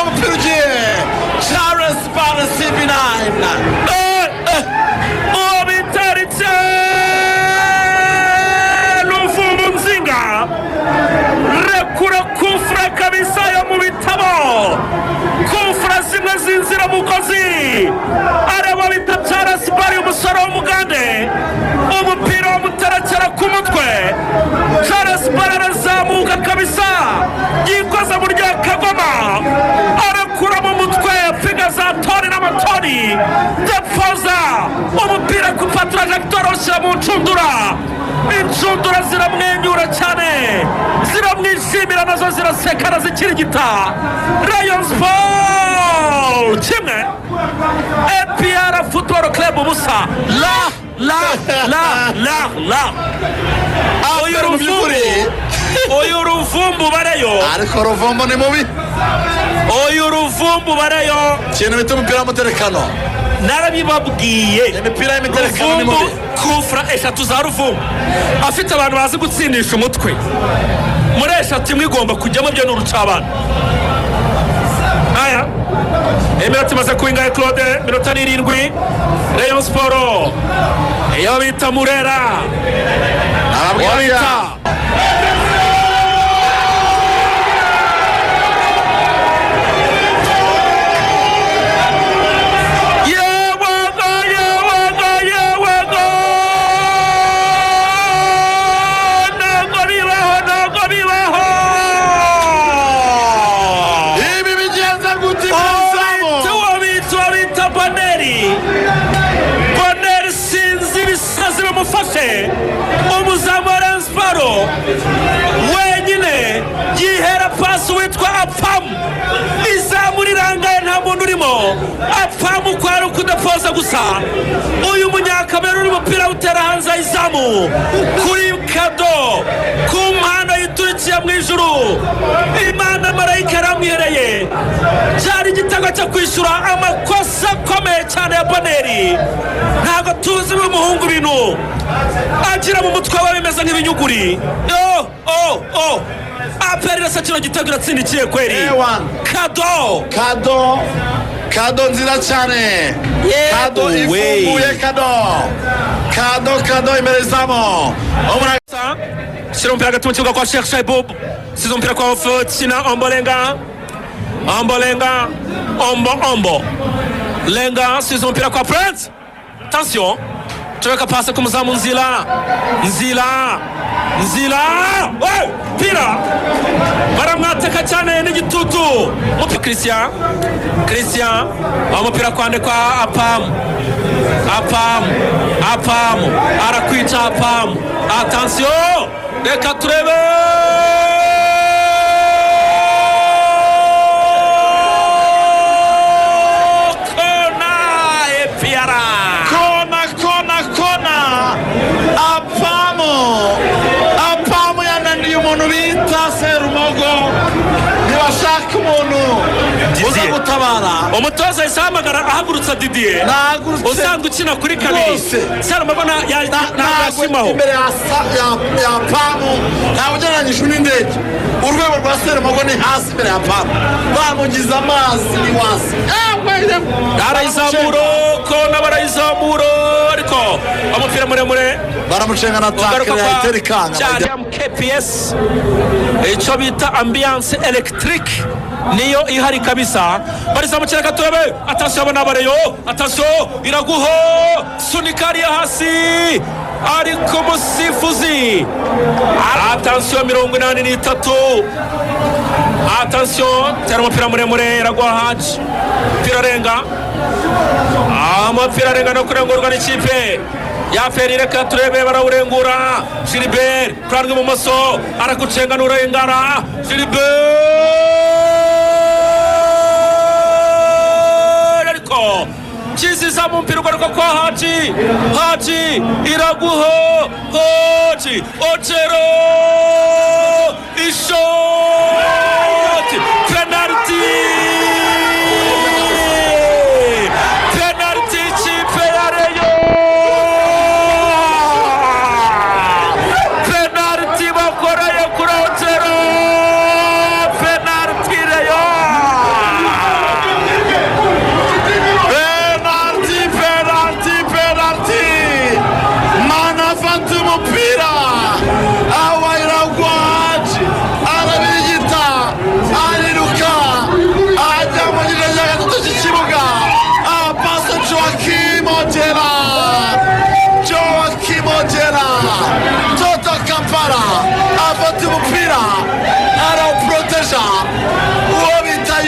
umupira Charles Barnes CB9 uwo bitaritse Luvumu Nzinga rekura kufra kabisa yo mu bitabo kufra zimwe zinzira mukozi areba bita Charles Barnes umusore w'umugande umupira w'umutarakera ku mutwe Charles Barnes arazamuka kabisa yikoza mu rya Kagoma arakura mu mutwe figa za toni n'amatoni depoza umupira ku trajectoire ushyira mu ncundura incundura ziramwenyura cyane ziramwishimira nazo zirasekana zikirigita Rayon Sport kimwe APR Football Club ubusa la uyu Ruvumbu bareyo ariko Ruvumbu ni mubi uyu Ruvumbu bareyo kintu bita umupira w'umuterekano narabibabwiye imipira y'imiterekano ni mubi kufra eshatu za Ruvumbu afite abantu bazi gutsindisha umutwe muri eshatu imwe igomba kujyamo byo n'urucabana aya iminota imaze kuingaye Claude minota 7 Rayon Sport iyo bita Murera ababwira umuzamu wa Rayon Sport wenyine yihera pasi witwa Apamu izamu rirangaye nta muntu urimo Apamu kwari ukudapoza gusa uyu munyakameruni umupira utera hanze izamu kuri Kado ku mpano yiturikiye mu ijuru Imana marayika yaramwihereye cyari igitego cyo kwishyura amakosa akomeye cyane ya Boneri ntabwo tuzi umuhungu ibintu agira mu mutwe we bimeze nk'ibinyuguri APR irasa kino gitego iratsindikiye kweri Kado nzira cyane Kado ifunguye Kado imbere zamo shyira umupira hagati mu kibuga kwa Sheikh Shaibub size umupira kwa Kina Ombo Lenga size umupira kwa Prince attention tureka pasi ku muzamu Nzila pira baramwateka cyane n'igitutu mupi Christian umupira kwande kwa Apamu arakwica Apamu attention reka turebe Apamu yananiye umuntu bita Serumogo ntibashaka umuntu uza gutabara umutoza yahamagara ahagurutsa Didier usanzwe ukina kuri kabiri Serumogo ntabwo imbere ya Apamu ntabwo ugereranyije n'indege urwego rwa Serumogo ni hasi imbere ya Apamu bamugize amazi ni wasi barayizamura ariko umupira muremure baramucenga na takere ya Terikanga KPS icyo bita ambiance electric niyo ihari kabisa barizamukira gatobe attention abana bareyo attention iraguho sunikari ya hasi ariko musifuzi attention 83 attention tera umupira muremure iragwa Haji pirarenga amapira arenga no kurengurwa n'ikipe ya Feri reka turebe barawurengura Gilbert kuranga ibumoso aragucenga n'urengara Gilbert ariko kiziza mu mpira ugaruka kwa Haji iraguho Haji Otero ishoti penalty ikipe ya Rayon penalty bakoreye kuri Otero penalty Rayon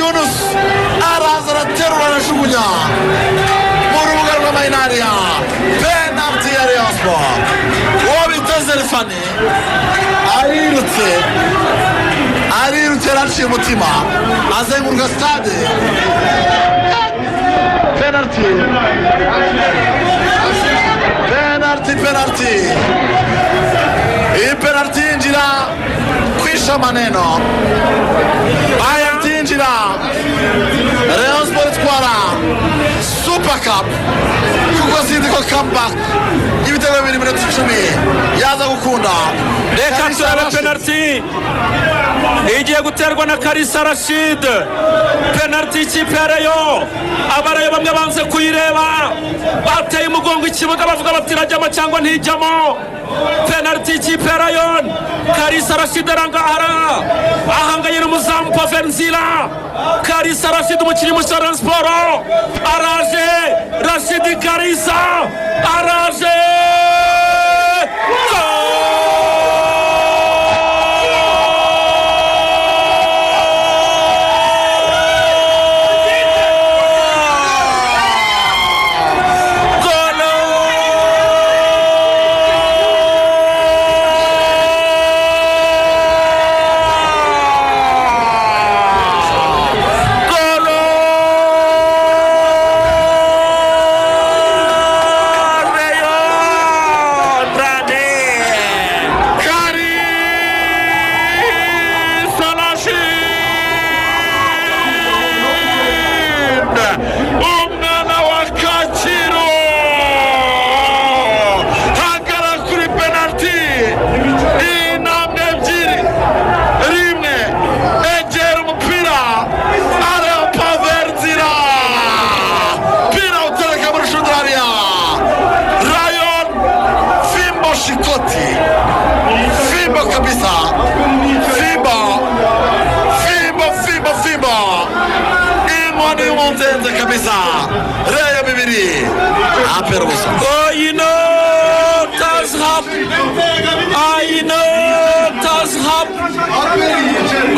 Yunus araza araterura arajugunya mu rubuga rw'amayinariya. Penalty ya Rayon Sport. Uwo bita Zerifani arirutse araciye umutima azenguruka stade. Penalty. Iyi penalty yinjira kwisha maneno. Yinjira Rayon Sport itwara Super Cup kuko sindi ko comeback ibitego 2 minota 10 yaza gukunda. Reka turabe penalty igiye guterwa na Kalisa Rashid. Penalty ikipe ya Rayon, abarayo bamwe banze kuyireba bateye umugongo ikibuga bavuga bati irajyamo cyangwa ntijyamo. Penalty ikipe ya Rayon, Kalisa Rashid arangahara ahanganye n'umuzamu Pavel Nzila. Kalisa Rashid umukinnyi mushya wa Rayon Sport araje. Rashid Kalisa araje. Kabisa Rayon bibiri apera busa. Tazhab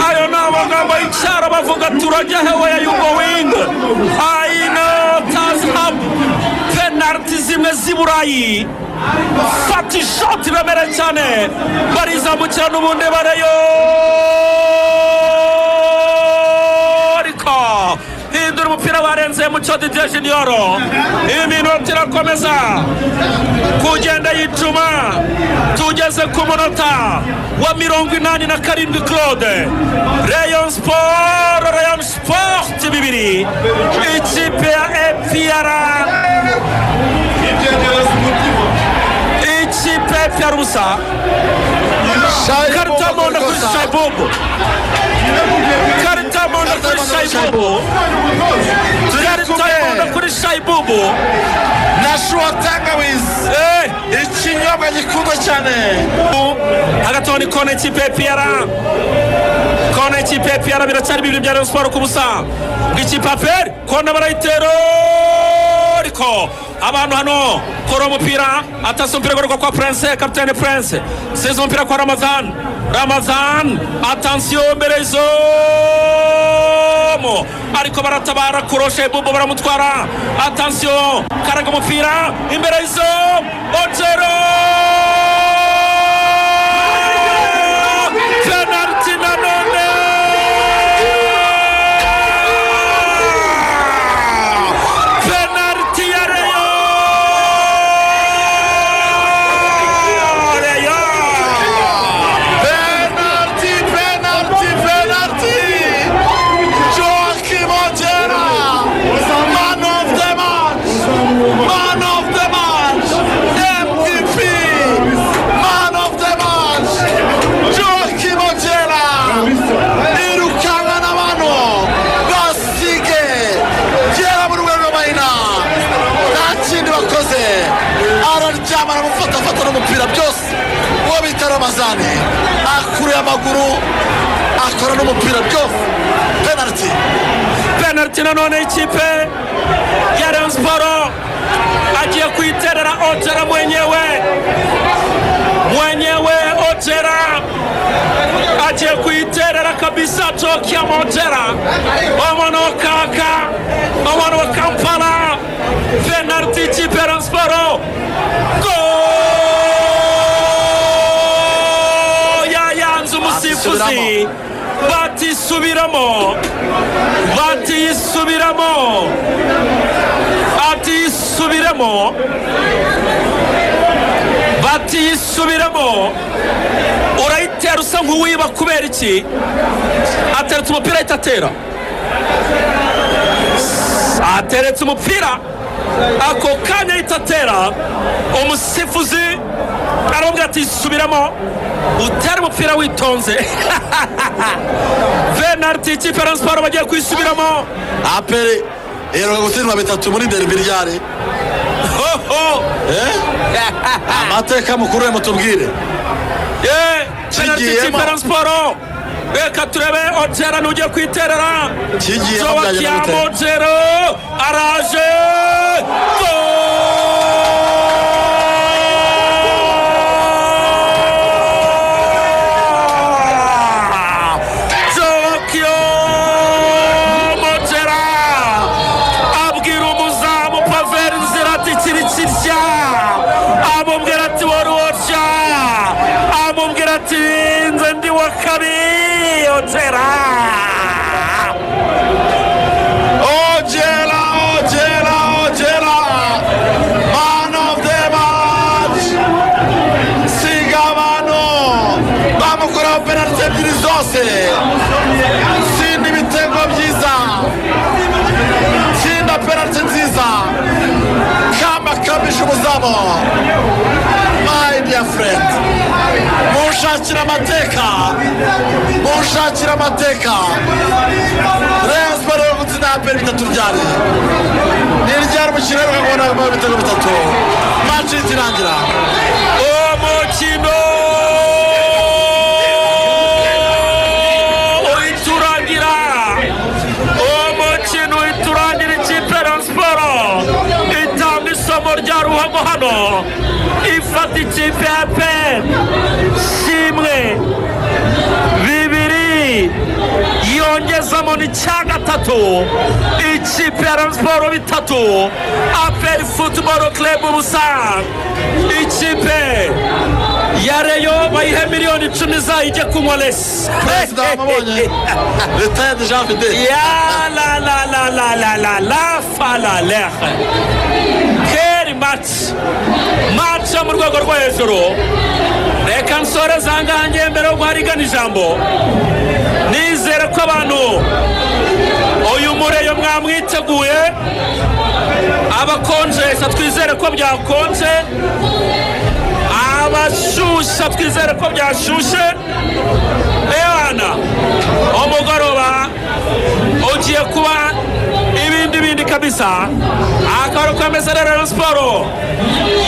ayo ni amagambo y'icyara bavuga turajya hewe ya Yugoing. Tazhab penalty zimwe z'iburayi fata ishoti bemere cyane barizamukira n'ubundi barayo hindura umupira warenze Mucyo Didier Junior. Iminota irakomeza kugenda yicuma tugeze ku munota wa 87. Claude Rayon Sport bibiri ikipe ya APR ubusa. Karita Monda kuri Shaibobo. Karita Monda kuri Shaibobo. Karita Monda kuri Shaibobo. Nashua Tangawizi. Ikinyobwa gikundwa cyane. Agatoni kone ikipe Piara. Kone ikipe Piara biracyari bibiri bya Rayon Sport ku busa. Ikipe Aperi kone barayitero. Riko abantu hano kora umupira atasa umupira gwa kwa Prince, Captain Prince. Seza umupira kwa Ramazan. Attention Berezo. Ariko baratabara kuroshe Bobo baramutwara. Attention karaga umupira imbere y'izo Ojero. Penalty nanone. Penalty ya Rayon. Penalty. Joachim Ojera. Man of the match. MVP. Man of the match. Joachim Ojera. Irukanga na mano. Basige. Jera mu rwego rw'amahina. Nta kindi bakoze. Araryama aramufata n'umupira byose. Uwo bita Ramazani. Akuriye amaguru. Akora n'umupira byose. Penalty nanone ikipe ya Rayon Sport agiye kuiterera Ojera mwenyewe Ojera agiye kuiterera kabisa Joachim Ojera. abasifuzi batisubiramo urayitera usa nk'uwiba kubera iki? ateretse umupira ahita atera, ateretse umupira ako kanya ahita atera. umusifuzi aramubwira ati subiramo utera umupira witonze. Venarti ikipe ya Rayon Sports bagiye kwisubiramo. aperi iheruka gutsindwa 3 muri derby ryari? amateka mukuru mutubwire. Venarti ikipe ya Rayon Sports, reka turebe Ojera n'ugiye kwiterera. Ojera araje, amubwira ati wari woca, amubwira ati nze ndi wa kabiri. Ojera man of the match. Sigabano bamukoraho penaliti ebyiri zose, tsinda ibitego byiza, tsinda penaliti nziza, kamba kamisha umuzamu. My dear friend, mushakira amateka. Rayon Sports yo gutsinda aperi 3 ryari? Ni ryari umukino ukabona ibitego 3 match irangira? umukino uhiturangira ikipe ya Rayon Sports itanga isomo rya ruhago hano, ifata ikipe ya APR 1-2 yongezamo n'icya gatatu. ikipe ya Rayon Sports 3 APR Football Club ubusa. ikipe ya Rayon bayihe miliyoni 10 zayijye kunywa lesi. Perezida wamabonye leta de Jean Fidel ya la falale keri match mu rwego rwo hejuru. reka nsore zangange mbere yo guharigana ijambo, nizere ko abantu uyu mureyo mwamwiteguye. abakonjesha twizere ko byakonje, abashusha twizere ko byashushe. Ewana umugoroba ugiye kuba ibindi kabisa. akabaro kameze rero Rayon Sports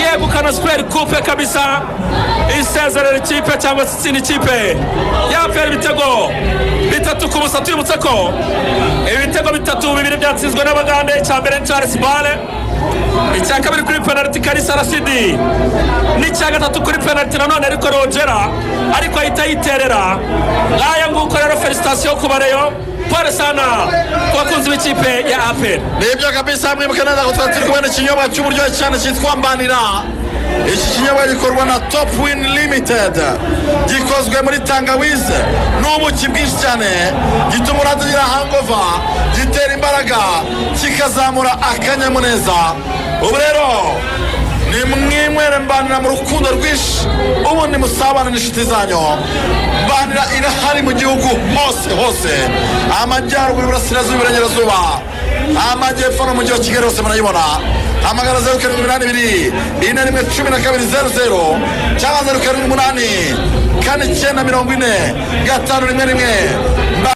yegukana Super Coupe kabisa, isezerera ikipe cyangwa se itsinda ikipe yapera ibitego 3 ku busa. twibutse ko ibitego 3 bibiri byatsinzwe n'Abagande, icya mbere Charles Bale, icya kabiri kuri penalty Kalisa Rashidi, n'icya gatatu kuri penalty nanone ariko Ojera ariko ahita yiterera. ngaya nguko rero felicitation ku bareyo, pole sana ku bakunzi b'ikipe ya APR. nibyo kabisa. mwibuke neza ko twari turi kumwe n'ikinyobwa cy'uburyohe cyane cyitwa Mbanira. iki kinyobwa gikorwa na Top Win Limited, gikozwe muri tangawize n'ubuki bwinshi cyane, gituma uragira hangover, gitera imbaraga, kikazamura akanyamuneza. ubu rero ni mwinywere Mbanira mu rukundo rwinshi, ubundi musabana n'inshuti zanyu. Mbanira irahari mu gihugu hose, amajyaruguru, iburasirazuba, iburengerazuba, amajyepfo no mu mujyi wa Kigali hose murayibona. hamagara 0782 411200 cyangwa 0788 4940 511.